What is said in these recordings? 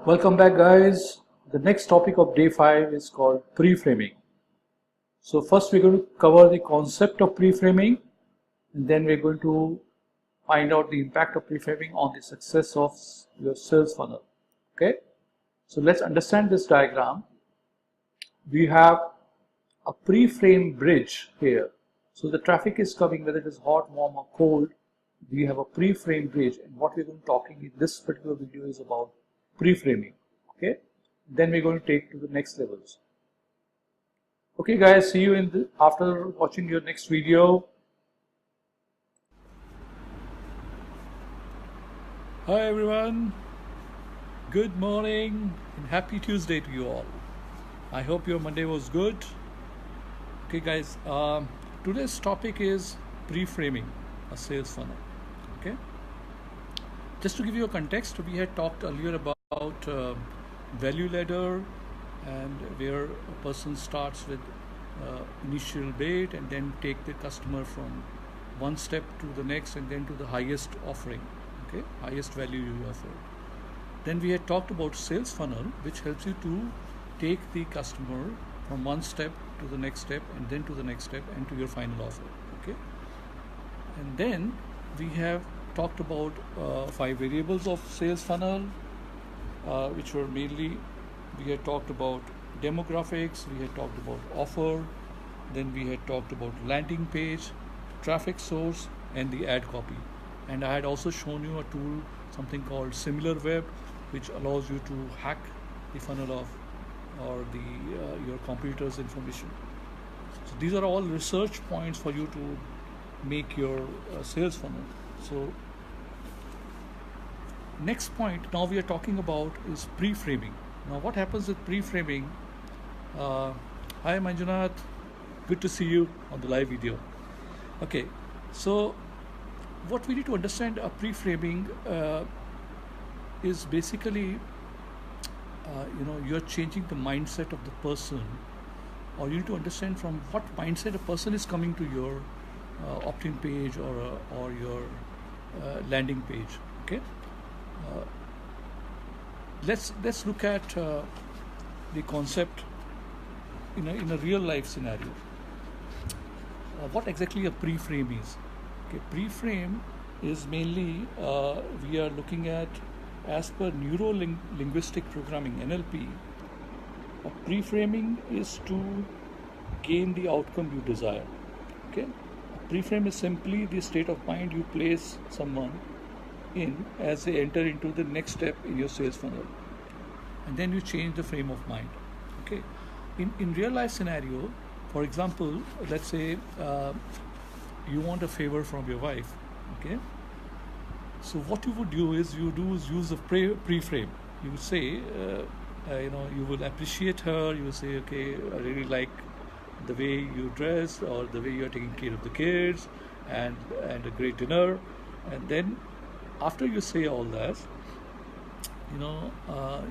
Welcome back, guys. The next topic of day 5 is called pre-framing. So first we're going to cover the concept of pre-framing, and then we're going to find out the impact of pre-framing on the success of your sales funnel. Okay, so let's understand this diagram. We have a pre-framed bridge here. So the traffic is coming, whether it is hot, warm or cold. We have a pre-framed bridge, and what we're going to be talking in this particular video is about pre-framing. Okay, then we're going to take to the next levels. Okay guys, see you after watching your next video. Hi everyone, good morning and happy Tuesday to you all. I hope your Monday was good. Okay guys, today's topic is pre-framing a sales funnel. Okay, just to give you a context, we had talked earlier about value ladder, and where a person starts with initial bait and then take the customer from one step to the next and then to the highest offering, okay, highest value you offer. Then we had talked about sales funnel, which helps you to take the customer from one step to the next step and then to the next step and to your final offer. Okay, and then we have talked about 5 variables of sales funnel, which were mainly, we had talked about demographics, we had talked about offer, then we had talked about landing page, traffic source, and the ad copy. And I had also shown you a tool, something called SimilarWeb, which allows you to hack the funnel of or the your competitor's information. So these are all research points for you to make your sales funnel. So next point now we are talking about is pre-framing. Now what happens with pre-framing? Hi Manjunath, good to see you on the live video. Okay, so what we need to understand, a pre-framing is basically you're changing the mindset of the person, or you need to understand from what mindset a person is coming to your opt-in page or your landing page. Okay, let's look at the concept in a real life scenario. What exactly a pre-frame is? Okay, pre-frame is mainly we are looking at, as per neuro-linguistic programming, NLP, a pre-framing is to gain the outcome you desire. Okay, a pre-frame is simply the state of mind you place someone in as they enter into the next step in your sales funnel, and then you change the frame of mind. Okay, in real life scenario, for example, let's say you want a favor from your wife. Okay, so what you would do is use a pre-frame. You would say you will appreciate her. You will say, okay, I really like the way you dress, or the way you are taking care of the kids, and a great dinner. And then after you say all that,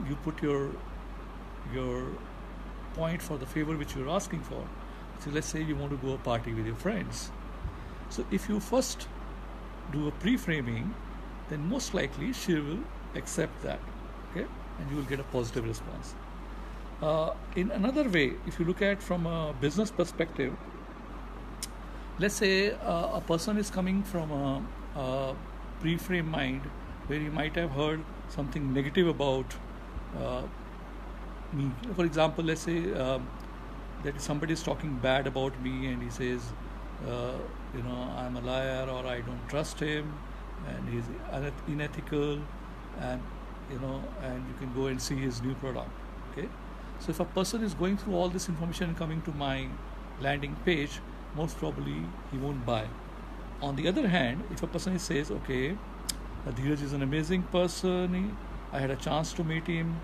you put your point for the favor which you're asking for. So let's say you want to go a party with your friends. So if you first do a pre-framing, then most likely she will accept that. Okay, and you will get a positive response. In another way, if you look at from a business perspective, let's say a person is coming from a pre-frame mind where he might have heard something negative about me. For example, let's say that somebody is talking bad about me, and he says, I'm a liar, or I don't trust him, and he's unethical, and and you can go and see his new product. Okay, so if a person is going through all this information and coming to my landing page, most probably he won't buy. On the other hand, if a person says, okay, Dheeraj is an amazing person, I had a chance to meet him,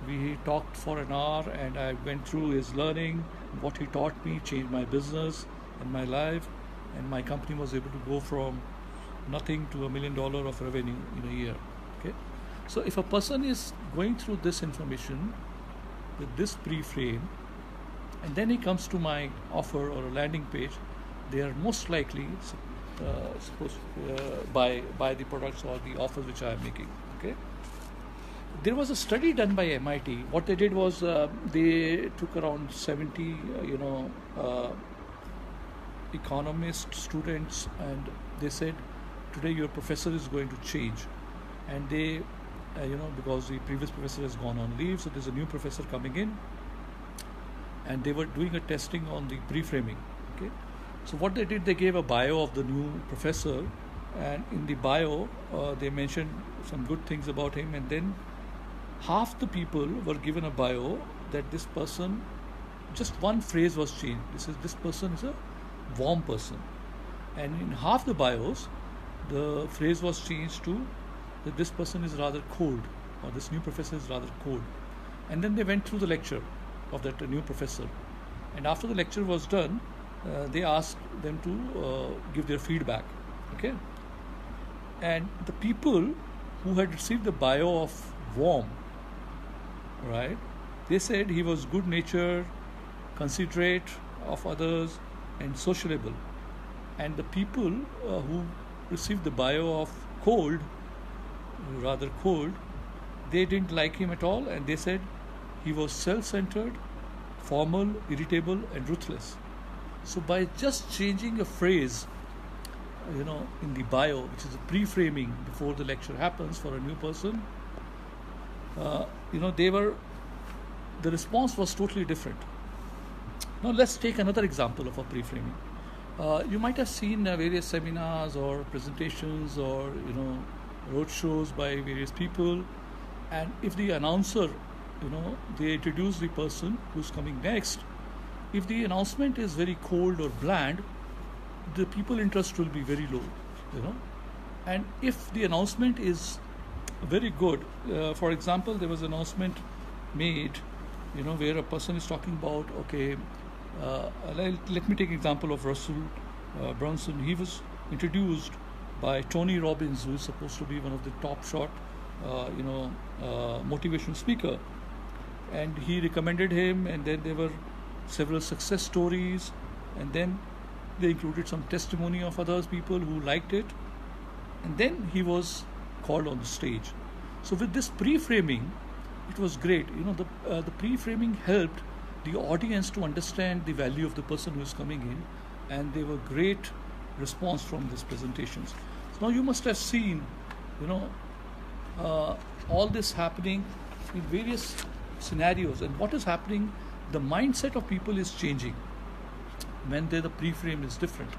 we talked for an hour and I went through his learning, what he taught me changed my business and my life, and my company was able to go from nothing to $1 million of revenue in a year. Okay, so if a person is going through this information with this pre-frame, and then he comes to my offer or a landing page, they are most likely buy the products or the offers which I am making. Okay, there was a study done by MIT. What they did was they took around 70, economist students, and they said, today your professor is going to change. And they, because the previous professor has gone on leave, so there's a new professor coming in, and they were doing a testing on the pre-framing. Okay, so what they did, they gave a bio of the new professor, and in the bio they mentioned some good things about him, and then half the people were given a bio that this person, just one phrase was changed. This person is a warm person, and in half the bios the phrase was changed to that this person is rather cold, or this new professor is rather cold. And then they went through the lecture of that new professor, and after the lecture was done, they asked them to give their feedback. Okay, and the people who had received the bio of warm, right, they said he was good natured, considerate of others, and sociable. And the people who received the bio of cold, rather cold, they didn't like him at all, and they said he was self-centered, formal, irritable, and ruthless. So by just changing a phrase, in the bio, which is a pre-framing before the lecture happens for a new person, the response was totally different. Now let's take another example of a pre-framing. You might have seen various seminars or presentations or road shows by various people, and if the announcer, they introduce the person who's coming next, if the announcement is very cold or bland, the people interest will be very low, and if the announcement is very good, for example, there was an announcement made, where a person is talking about, let me take an example of Russell Brunson. He was introduced by Tony Robbins, who is supposed to be one of the top shot, motivational speaker, and he recommended him, and then there were several success stories, and then they included some testimony of other people who liked it, and then he was called on the stage. So with this pre-framing, it was great. The pre-framing helped the audience to understand the value of the person who is coming in, and they were great response from these presentations. So now you must have seen, all this happening in various scenarios, and what is happening, the mindset of people is changing when the pre-frame is different.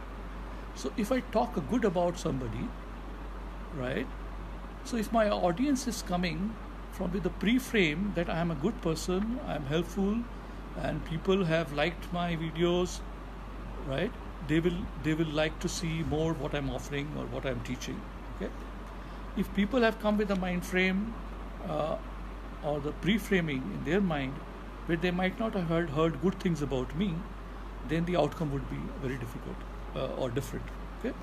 So if I talk good about somebody, right, so if my audience is coming from with the pre-frame that I am a good person, I am helpful, and people have liked my videos, right, they will like to see more what I'm offering or what I'm teaching. Okay, if people have come with a mind frame or the pre-framing in their mind where they might not have heard good things about me, then the outcome would be very difficult or different. Okay,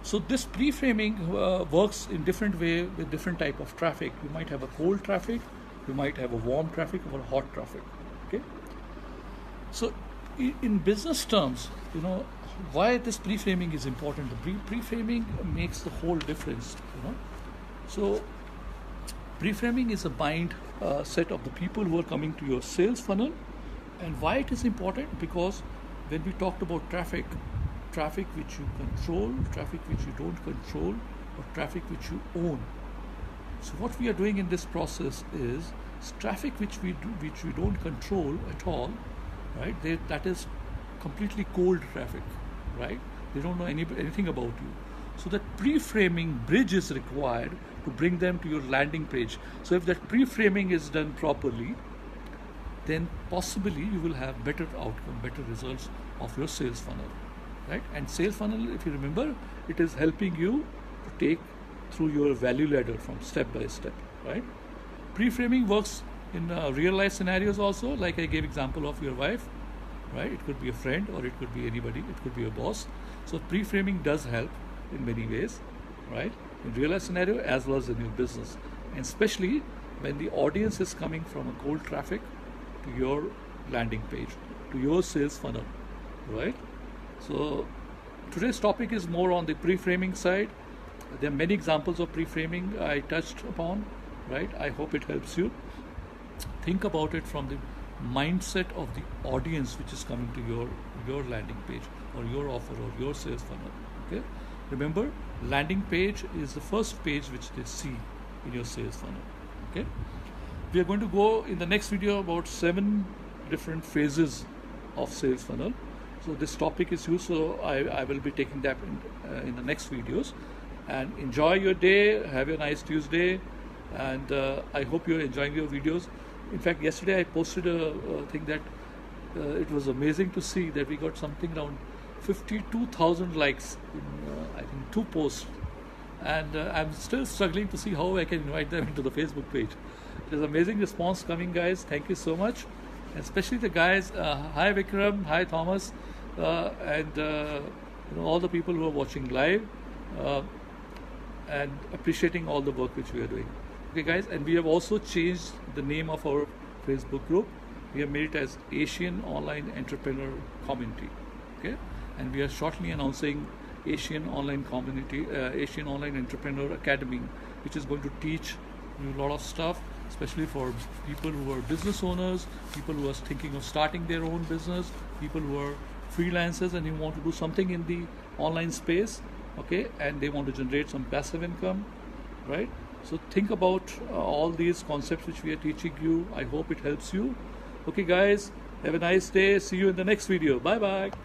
so this pre-framing works in different way with different type of traffic. You might have a cold traffic, you might have a warm traffic, or a hot traffic. Okay, so in business terms, why this pre-framing is important. The pre-framing makes the whole difference. So pre-framing is a mind set of the people who are coming to your sales funnel. And why it is important? Because when we talked about traffic which you control, traffic which you don't control, or traffic which you own. So what we are doing in this process is traffic which we don't control at all, right? That is completely cold traffic, right? They don't know anything about you. So that pre-framing bridge is required to bring them to your landing page. So if that pre-framing is done properly, then possibly you will have better outcome, better results of your sales funnel, right? And sales funnel, if you remember, it is helping you to take through your value ladder from step by step, right? Pre-framing works in real life scenarios also, like I gave example of your wife, right? It could be a friend, or it could be anybody, it could be a boss. So pre-framing does help in many ways, right? In real life scenario as well as in your business, and especially when the audience is coming from a cold traffic to your landing page, to your sales funnel, right? So today's topic is more on the pre-framing side. There are many examples of pre-framing I touched upon, right? I hope it helps you. Think about it from the mindset of the audience which is coming to your landing page or your offer or your sales funnel. Okay, remember, landing page is the first page which they see in your sales funnel. Okay, we are going to go in the next video about 7 different phases of sales funnel. So this topic is huge, so I will be taking that in the next videos. And enjoy your day, have a nice Tuesday, and I hope you're enjoying your videos. In fact, yesterday I posted a thing that it was amazing to see that we got something around 52,000 likes in I think 2 posts, and I'm still struggling to see how I can invite them into the Facebook page. There's amazing response coming, guys. Thank you so much, and especially the guys. Hi Vikram, hi Thomas, and all the people who are watching live, and appreciating all the work which we are doing. Okay, guys, and we have also changed the name of our Facebook group. We have made it as Asian Online Entrepreneur Community. Okay, and we are shortly announcing Asian Online Community, Asian Online Entrepreneur Academy, which is going to teach you a lot of stuff, especially for people who are business owners, people who are thinking of starting their own business, people who are freelancers and who want to do something in the online space. Okay, and they want to generate some passive income, right? So think about all these concepts which we are teaching you. I hope it helps you. Okay, guys, have a nice day. See you in the next video. Bye bye.